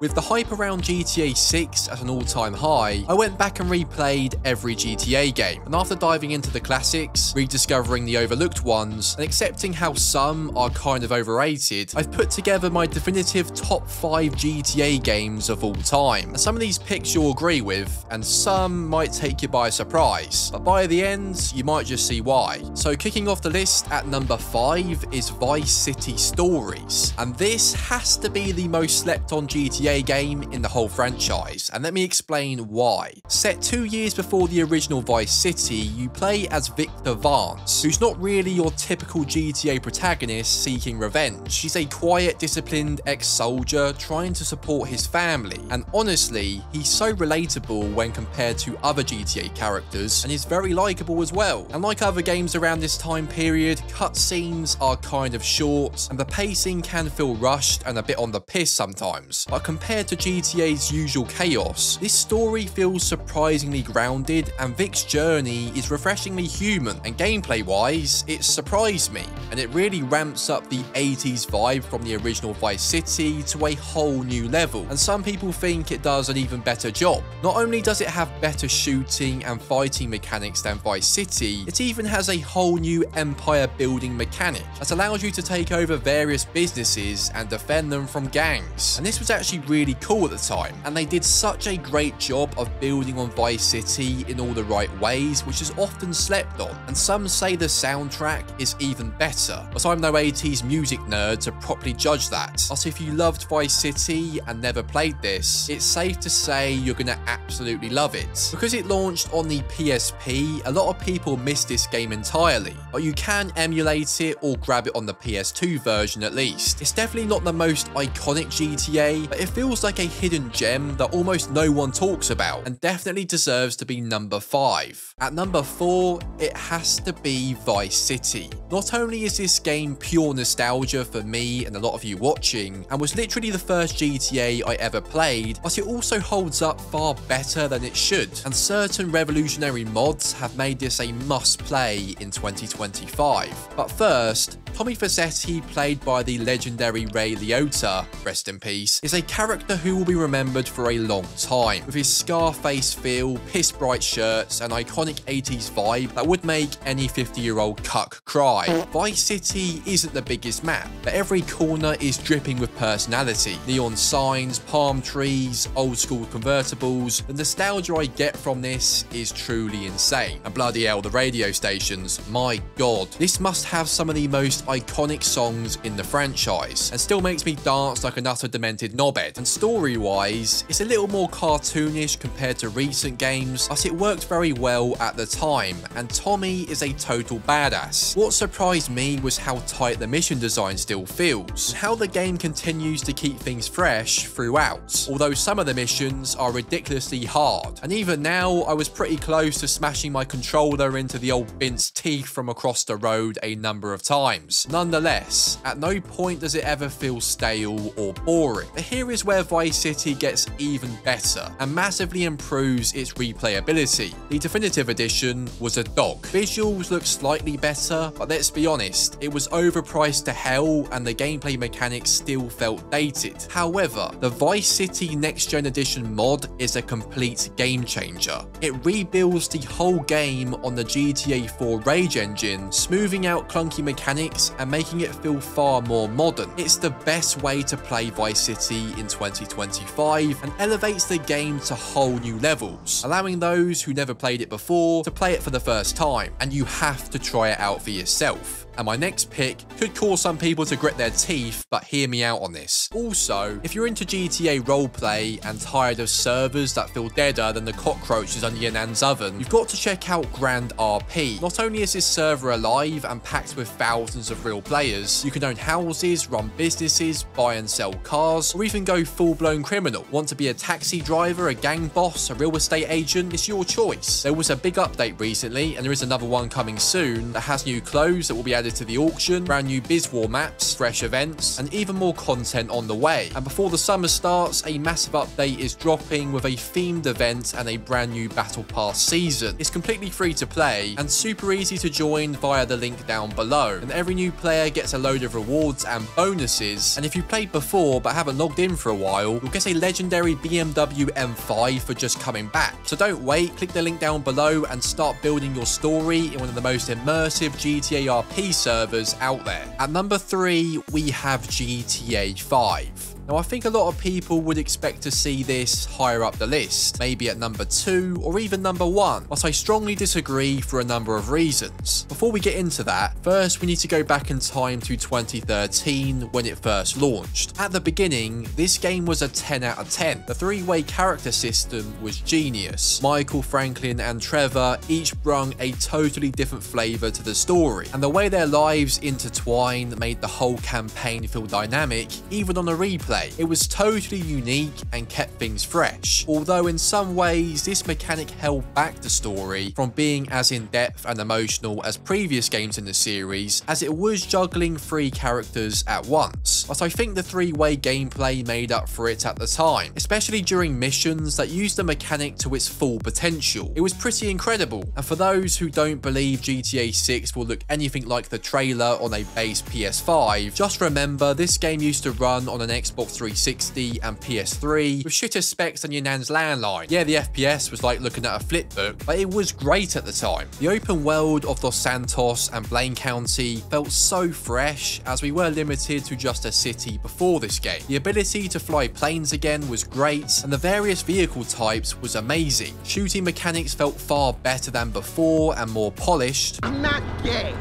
With the hype around GTA 6 at an all-time high, I went back and replayed every GTA game, and after diving into the classics, rediscovering the overlooked ones, and accepting how some are kind of overrated, I've put together my definitive top 5 GTA games of all time. And some of these picks you'll agree with, and some might take you by surprise, but by the end, you might just see why. So kicking off the list at number 5 is Vice City Stories, and this has to be the most slept on GTA game in the whole franchise, and let me explain why. Set 2 years before the original Vice City, you play as Victor Vance, who's not really your typical GTA protagonist seeking revenge. He's a quiet, disciplined ex-soldier trying to support his family, and honestly, he's so relatable when compared to other GTA characters, and is very likable as well. And like other games around this time period, cutscenes are kind of short, and the pacing can feel rushed and a bit on the piss sometimes, but compared to GTA's usual chaos, this story feels surprisingly grounded, and Vic's journey is refreshingly human, and gameplay-wise, it surprised me, and it really ramps up the 80s vibe from the original Vice City to a whole new level, and some people think it does an even better job. Not only does it have better shooting and fighting mechanics than Vice City, it even has a whole new empire building mechanic that allows you to take over various businesses and defend them from gangs, and this was actually really cool at the time, and they did such a great job of building on Vice City in all the right ways, which is often slept on, and some say the soundtrack is even better, but I'm no 80s music nerd to properly judge that. But if you loved Vice City and never played this, it's safe to say you're gonna absolutely love it. Because it launched on the PSP, a lot of people missed this game entirely, but you can emulate it or grab it on the PS2 version at least. It's definitely not the most iconic GTA, but it feels like a hidden gem that almost no one talks about, and definitely deserves to be number 5. At number 4, it has to be Vice City. Not only is this game pure nostalgia for me and a lot of you watching, and was literally the first GTA I ever played, but it also holds up far better than it should, and certain revolutionary mods have made this a must-play in 2025. But first, Tommy Vercetti, played by the legendary Ray Liotta, rest in peace, is a character who will be remembered for a long time, with his Scarface feel, piss bright shirts, and iconic 80s vibe that would make any 50-year-old cuck cry. Vice City isn't the biggest map, but every corner is dripping with personality. Neon signs, palm trees, old school convertibles. The nostalgia I get from this is truly insane. And bloody hell, the radio stations, my god. This must have some of the most iconic songs in the franchise, and still makes me dance like an utter demented knobhead. And story-wise, it's a little more cartoonish compared to recent games, but it worked very well at the time, and Tommy is a total badass. What surprised me was how tight the mission design still feels, and how the game continues to keep things fresh throughout, although some of the missions are ridiculously hard, and even now I was pretty close to smashing my controller into the old Bint's teeth from across the road a number of times. Nonetheless, at no point does it ever feel stale or boring, but here is where Vice City gets even better and massively improves its replayability. The definitive edition was a dog. Visuals look slightly better, but let's be honest, it was overpriced to hell and the gameplay mechanics still felt dated. However, the Vice City Next Gen Edition mod is a complete game changer. It rebuilds the whole game on the GTA 4 Rage engine, smoothing out clunky mechanics and making it feel far more modern. It's the best way to play Vice City in 2025 and elevates the game to whole new levels, allowing those who never played it before to play it for the first time, and you have to try it out for yourself. And my next pick could cause some people to grit their teeth, but hear me out on this. Also, if you're into GTA roleplay and tired of servers that feel deader than the cockroaches under your nan's oven, you've got to check out Grand RP. Not only is this server alive and packed with thousands of real players, you can own houses, run businesses, buy and sell cars, or even go full-blown criminal. Want to be a taxi driver, a gang boss, a real estate agent? It's your choice. There was a big update recently, and there is another one coming soon that has new clothes that will be added added to the auction, brand new Biz War maps, fresh events, and even more content on the way. And before the summer starts, a massive update is dropping with a themed event and a brand new Battle Pass season. It's completely free to play and super easy to join via the link down below. And every new player gets a load of rewards and bonuses. And if you played before but haven't logged in for a while, you'll get a legendary BMW M5 for just coming back. So don't wait, click the link down below and start building your story in one of the most immersive GTA RP servers out there. At number 3, we have GTA 5. Now, I think a lot of people would expect to see this higher up the list, maybe at number 2 or even number 1, but I strongly disagree for a number of reasons. Before we get into that, first we need to go back in time to 2013 when it first launched. At the beginning, this game was a 10 out of 10. The three-way character system was genius. Michael, Franklin and Trevor each brung a totally different flavour to the story, and the way their lives intertwined made the whole campaign feel dynamic, even on a replay. It was totally unique and kept things fresh, although in some ways this mechanic held back the story from being as in-depth and emotional as previous games in the series, as it was juggling 3 characters at once. But I think the three-way gameplay made up for it at the time, especially during missions that used the mechanic to its full potential. It was pretty incredible, and for those who don't believe GTA 6 will look anything like the trailer on a base PS5, just remember this game used to run on an Xbox 360 and PS3 with shitter specs than your nan's landline. Yeah, the FPS was like looking at a flipbook, but it was great at the time. The open world of Los Santos and Blaine County felt so fresh, as we were limited to just a city before this game. The ability to fly planes again was great, and the various vehicle types was amazing. Shooting mechanics felt far better than before and more polished. I'm not gay.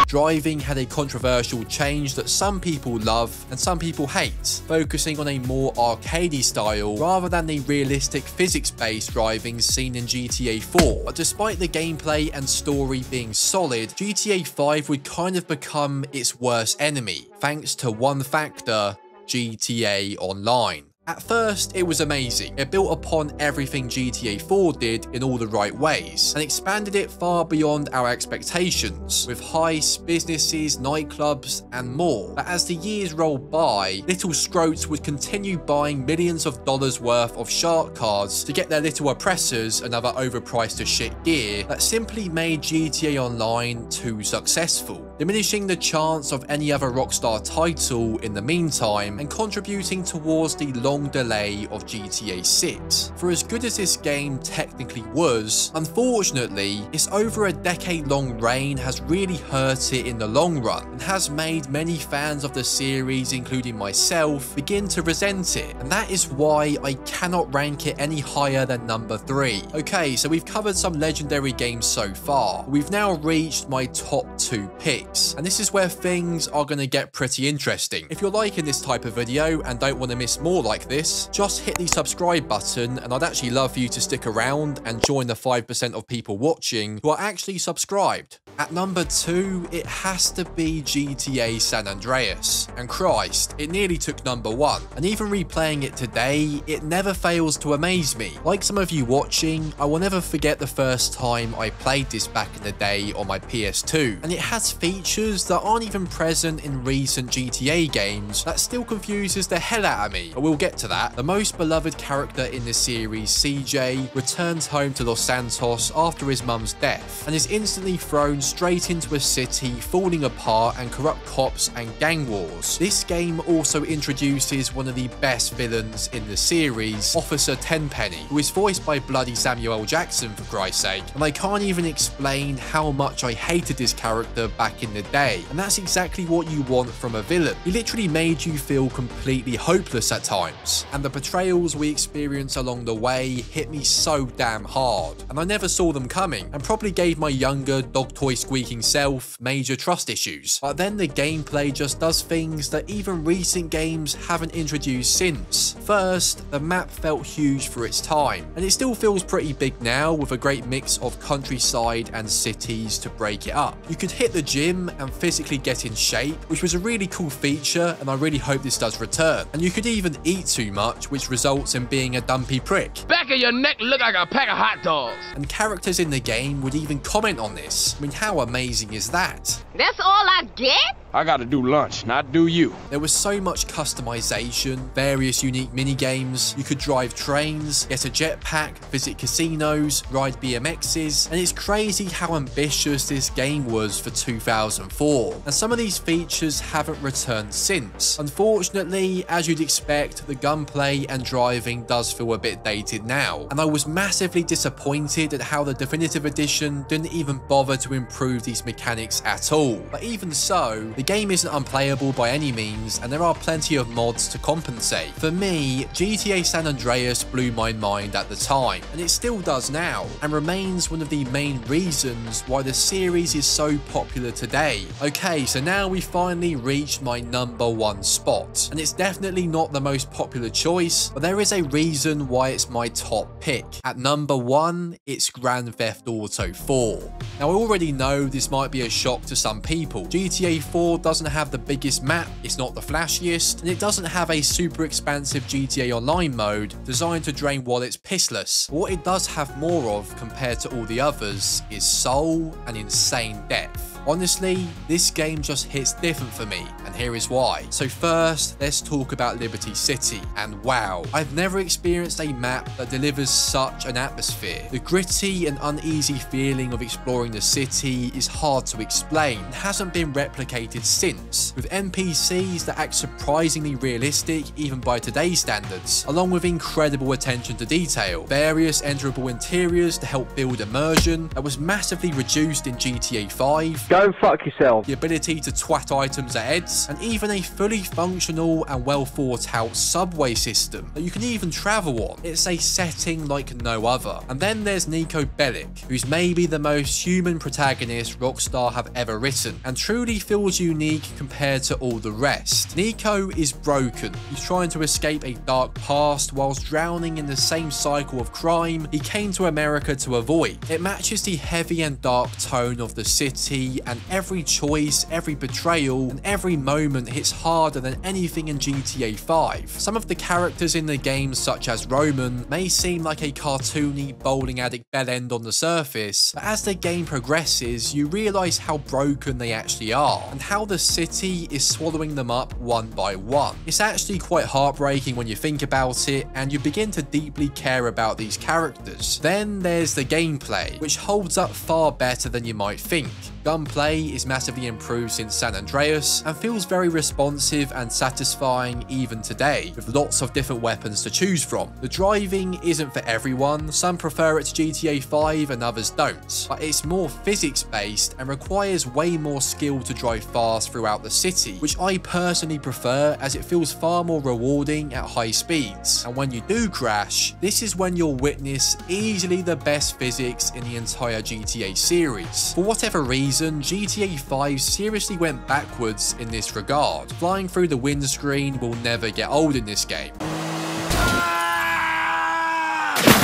Driving had a controversial change that some people love and some people hate, focusing on a more arcadey style rather than the realistic physics-based driving seen in GTA 4. But despite the gameplay and story being solid, GTA 5 would kind of become its worst enemy, thanks to one factor: GTA Online. At first, it was amazing. It built upon everything GTA 4 did in all the right ways, and expanded it far beyond our expectations, with heists, businesses, nightclubs, and more. But as the years rolled by, little scroats would continue buying millions of dollars worth of shark cards to get their little oppressors and other overpriced as shit gear that simply made GTA Online too successful, diminishing the chance of any other Rockstar title in the meantime, and contributing towards the long delay of GTA 6. For as good as this game technically was, unfortunately, its over a decade-long reign has really hurt it in the long run, and has made many fans of the series, including myself, begin to resent it, and that is why I cannot rank it any higher than number 3. Okay, so we've covered some legendary games so far. We've now reached my top 2 picks, and this is where things are going to get pretty interesting. If you're liking this type of video and don't want to miss more like this, just hit the subscribe button, and I'd actually love for you to stick around and join the 5% of people watching who are actually subscribed. At number 2, it has to be GTA San Andreas, and Christ, it nearly took number 1, and even replaying it today, it never fails to amaze me. Like some of you watching, I will never forget the first time I played this back in the day on my PS2, and it has features that aren't even present in recent GTA games that still confuses the hell out of me, but we'll get to that. The most beloved character in the series, CJ, returns home to Los Santos after his mum's death, and is instantly thrown straight into a city falling apart and corrupt cops and gang wars. This game also introduces one of the best villains in the series, Officer Tenpenny, who is voiced by bloody Samuel L. Jackson, for Christ's sake, and I can't even explain how much I hated this character back in the day, and that's exactly what you want from a villain. He literally made you feel completely hopeless at times, and the betrayals we experience along the way hit me so damn hard, and I never saw them coming, and probably gave my younger dog toy squeaking self major trust issues. But then the gameplay just does things that even recent games haven't introduced since. First, the map felt huge for its time, and it still feels pretty big now, with a great mix of countryside and cities to break it up. You could hit the gym and physically get in shape, which was a really cool feature, and I really hope this does return. And you could even eat too much, which results in being a dumpy prick. Back of your neck look like a pack of hot dogs. And characters in the game would even comment on this. I mean, how amazing is that? That's all I get? I gotta do lunch, not do you. There was so much customization, various unique minigames. You could drive trains, get a jetpack, visit casinos, ride BMXs, and it's crazy how ambitious this game was for 2004. And some of these features haven't returned since. Unfortunately, as you'd expect, the gunplay and driving does feel a bit dated now, and I was massively disappointed at how the definitive edition didn't even bother to improve these mechanics at all. But even so, the game isn't unplayable by any means, and there are plenty of mods to compensate. For me, GTA San Andreas blew my mind at the time, and it still does now, and remains one of the main reasons why the series is so popular today. Okay, so now we finally reached my #1 spot, and it's definitely not the most popular choice, but there is a reason why it's my top pick. At #1, it's Grand Theft Auto 4. Now, I already know this might be a shock to some people. GTA 4 doesn't have the biggest map, it's not the flashiest, and it doesn't have a super expansive GTA Online mode designed to drain wallets pissless. But what it does have more of compared to all the others is soul and insane depth. Honestly, this game just hits different for me, and here is why. So first, let's talk about Liberty City, and wow, I've never experienced a map that delivers such an atmosphere. The gritty and uneasy feeling of exploring the city is hard to explain, and hasn't been replicated since, with NPCs that act surprisingly realistic even by today's standards, along with incredible attention to detail, various enterable interiors to help build immersion that was massively reduced in GTA 5, Go fuck yourself. the ability to twat items at heads, and even a fully functional and well thought out subway system that you can even travel on. It's a setting like no other. And then there's Niko Bellic, who's maybe the most human protagonist Rockstar have ever written, and truly feels unique compared to all the rest. Niko is broken. He's trying to escape a dark past whilst drowning in the same cycle of crime he came to America to avoid. It matches the heavy and dark tone of the city, and every choice, every betrayal, and every moment hits harder than anything in GTA 5. Some of the characters in the game, such as Roman, may seem like a cartoony bowling addict bellend on the surface, but as the game progresses, you realise how broken they actually are, and how the city is swallowing them up one by one. It's actually quite heartbreaking when you think about it, and you begin to deeply care about these characters. Then there's the gameplay, which holds up far better than you might think. Gunplay is massively improved since San Andreas, and feels very responsive and satisfying even today, with lots of different weapons to choose from. The driving isn't for everyone, some prefer it to GTA 5 and others don't, but it's more physics based and requires way more skill to drive fast throughout the city, which I personally prefer as it feels far more rewarding at high speeds. And when you do crash, this is when you'll witness easily the best physics in the entire GTA series. For whatever reason, GTA 5 seriously went backwards in this regard. Flying through the windscreen will never get old in this game.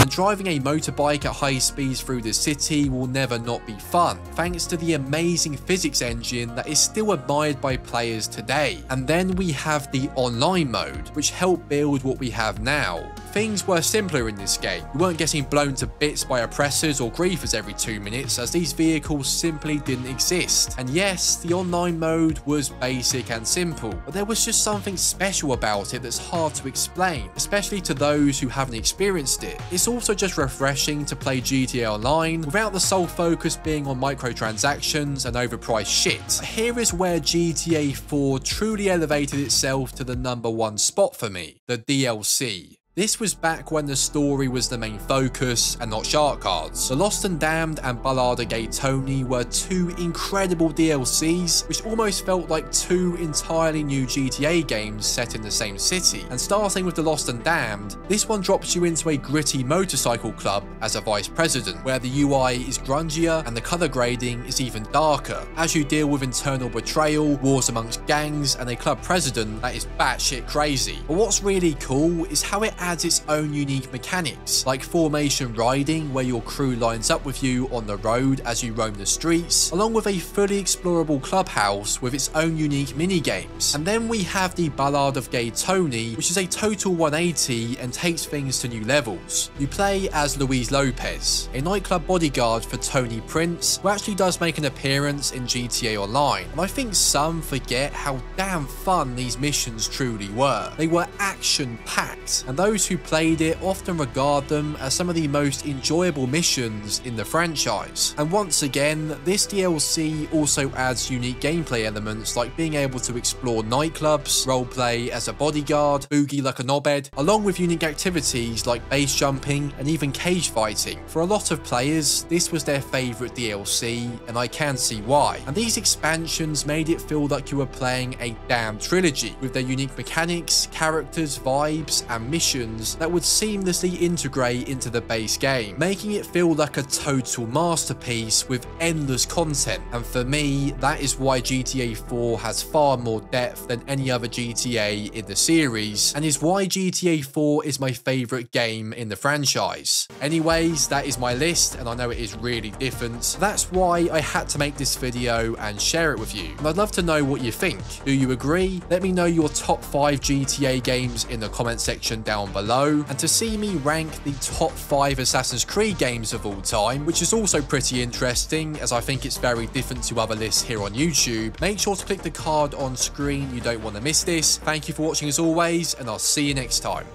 And driving a motorbike at high speeds through the city will never not be fun, thanks to the amazing physics engine that is still admired by players today. And then we have the online mode, which helped build what we have now. Things were simpler in this game. You weren't getting blown to bits by oppressors or griefers every 2 minutes, as these vehicles simply didn't exist. And yes, the online mode was basic and simple, but there was just something special about it that's hard to explain, especially to those who haven't experienced it. It's also just refreshing to play GTA Online without the sole focus being on microtransactions and overpriced shit. But here is where GTA 4 truly elevated itself to the #1 spot for me, the DLC. This was back when the story was the main focus and not shark cards. The Lost and Damned and Ballarda Gate Tony were two incredible DLCs, which almost felt like two entirely new GTA games set in the same city. And starting with the Lost and Damned, this one drops you into a gritty motorcycle club as a vice president, where the UI is grungier and the colour grading is even darker, as you deal with internal betrayal, wars amongst gangs, and a club president that is batshit crazy. But what's really cool is how it adds its own unique mechanics, like formation riding, where your crew lines up with you on the road as you roam the streets, along with a fully explorable clubhouse with its own unique mini-games. And then we have the Ballad of Gay Tony, which is a total 180 and takes things to new levels. You play as Luis Lopez, a nightclub bodyguard for Tony Prince, who actually does make an appearance in GTA Online, and I think some forget how damn fun these missions truly were. They were action-packed, and those who played it often regard them as some of the most enjoyable missions in the franchise. And once again, this DLC also adds unique gameplay elements like being able to explore nightclubs, roleplay as a bodyguard, boogie like a knobhead, along with unique activities like base jumping and even cage fighting. For a lot of players, this was their favourite DLC, and I can see why. And these expansions made it feel like you were playing a damn trilogy, with their unique mechanics, characters, vibes, and missions that would seamlessly integrate into the base game, making it feel like a total masterpiece with endless content. And for me, that is why GTA 4 has far more depth than any other GTA in the series, and is why GTA 4 is my favourite game in the franchise. Anyways, that is my list, and I know it is really different. That's why I had to make this video and share it with you. And I'd love to know what you think. Do you agree? Let me know your top 5 GTA games in the comment section down below. And to see me rank the top 5 Assassin's Creed games of all time, which is also pretty interesting as I think it's very different to other lists here on YouTube, make sure to click the card on screen. You don't want to miss this. Thank you for watching as always, and I'll see you next time.